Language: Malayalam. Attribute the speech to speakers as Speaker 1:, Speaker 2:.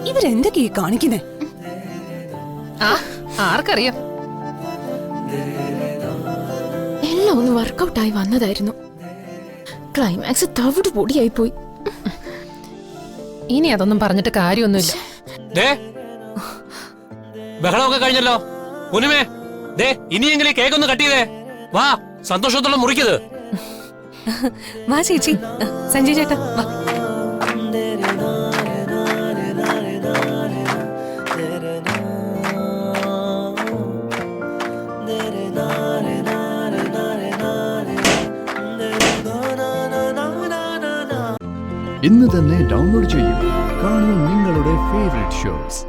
Speaker 1: ഇവരെന്തൊക്കെയാ കാണിക്കുന്നേ?
Speaker 2: ആർക്കറിയാം.
Speaker 3: എല്ലാം ഒന്ന് വർക്കൗട്ടായി വന്നതായിരുന്നു. ക്ലൈമാക്സ് തവിട് പൊടിയായി പോയി.
Speaker 2: ഇനി അതൊന്നും പറഞ്ഞിട്ട് കാര്യമൊന്നുമില്ല.
Speaker 4: ബഹളമൊക്കെ കഴിഞ്ഞല്ലോ. പൊന്നുമേ, ഇനിയെങ്കിലും കേക്കൊന്ന് കട്ട് ചെയ്തേ. വാ, സന്തോഷത്തോടെ മുറിക്കത്.
Speaker 1: വാ ചേച്ചി, സഞ്ജയ് ചേട്ടാ വാ.
Speaker 5: ഇന്ന് തന്നെ ഡൗൺലോഡ് ചെയ്യൂ. കാണൂ നിങ്ങളുടെ ഫേവറേറ്റ് ഷോസ്.